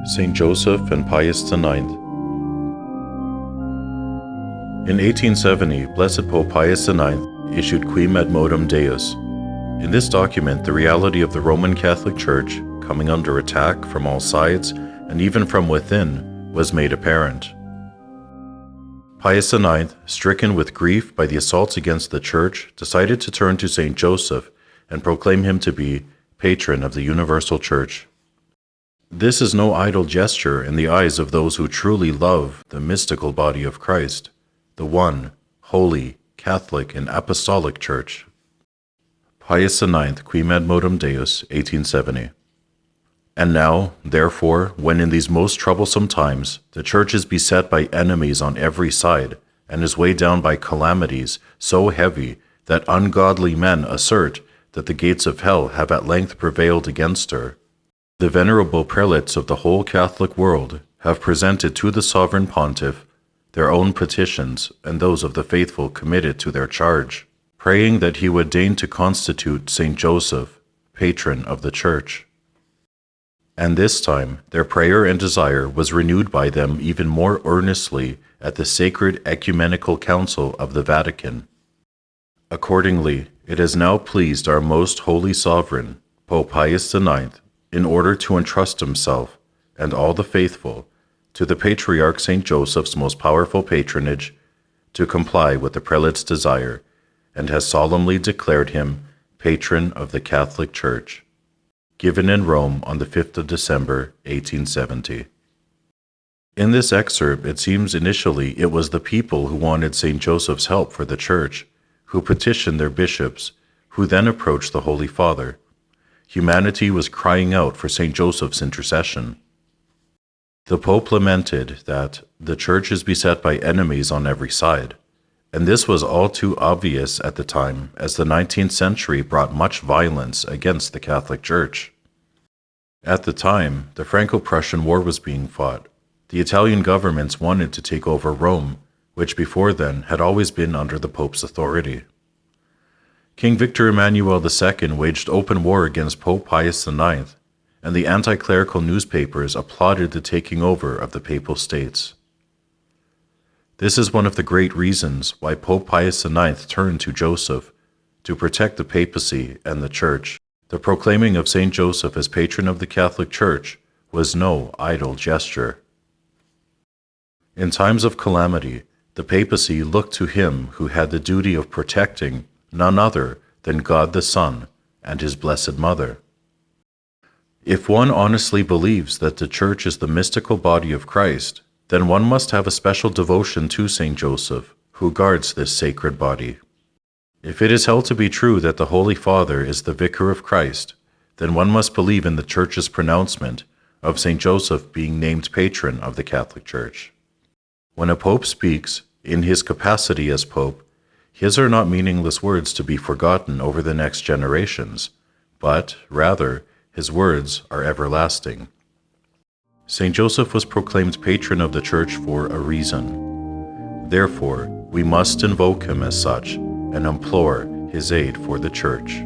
Saint Joseph and Pius IX. In 1870, Blessed Pope Pius IX issued Quemadmodum Deus. In this document, the reality of the Roman Catholic Church, coming under attack from all sides and even from within, was made apparent. Pius IX, stricken with grief by the assaults against the Church, decided to turn to Saint Joseph and proclaim him to be patron of the universal Church. This is no idle gesture in the eyes of those who truly love the mystical body of Christ, the one, holy, Catholic, and Apostolic Church. Pius IX, Quemadmodum Deus, 1870. And now, therefore, when in these most troublesome times, the Church is beset by enemies on every side, and is weighed down by calamities so heavy that ungodly men assert that the gates of hell have at length prevailed against her, the venerable prelates of the whole Catholic world have presented to the Sovereign Pontiff their own petitions and those of the faithful committed to their charge, praying that he would deign to constitute Saint Joseph patron of the Church. And this time their prayer and desire was renewed by them even more earnestly at the Sacred Ecumenical Council of the Vatican. Accordingly, it has now pleased our most holy Sovereign, Pope Pius IX, in order to entrust himself and all the faithful to the Patriarch Saint Joseph's most powerful patronage, to comply with the prelate's desire, and has solemnly declared him patron of the Catholic Church, given in Rome on the 5th of December, 1870. In this excerpt, it seems initially it was the people who wanted Saint Joseph's help for the Church, who petitioned their bishops, who then approached the Holy Father. Humanity was crying out for Saint Joseph's intercession. The Pope lamented that the Church is beset by enemies on every side, and this was all too obvious at the time, as the 19th century brought much violence against the Catholic Church. At the time, the Franco-Prussian War was being fought. The Italian governments wanted to take over Rome, which before then had always been under the Pope's authority. King Victor Emmanuel II waged open war against Pope Pius IX, and the anti-clerical newspapers applauded the taking over of the Papal States. This is one of the great reasons why Pope Pius IX turned to Joseph to protect the papacy and the Church. The proclaiming of Saint Joseph as patron of the Catholic Church was no idle gesture. In times of calamity, the papacy looked to him who had the duty of protecting none other than God the Son and his Blessed Mother. If one honestly believes that the Church is the mystical body of Christ, then one must have a special devotion to Saint Joseph, who guards this sacred body. If it is held to be true that the Holy Father is the Vicar of Christ, then one must believe in the Church's pronouncement of Saint Joseph being named patron of the Catholic Church. When a pope speaks, in his capacity as pope, his are not meaningless words to be forgotten over the next generations, but, rather, his words are everlasting. Saint Joseph was proclaimed patron of the Church for a reason. Therefore, we must invoke him as such and implore his aid for the Church.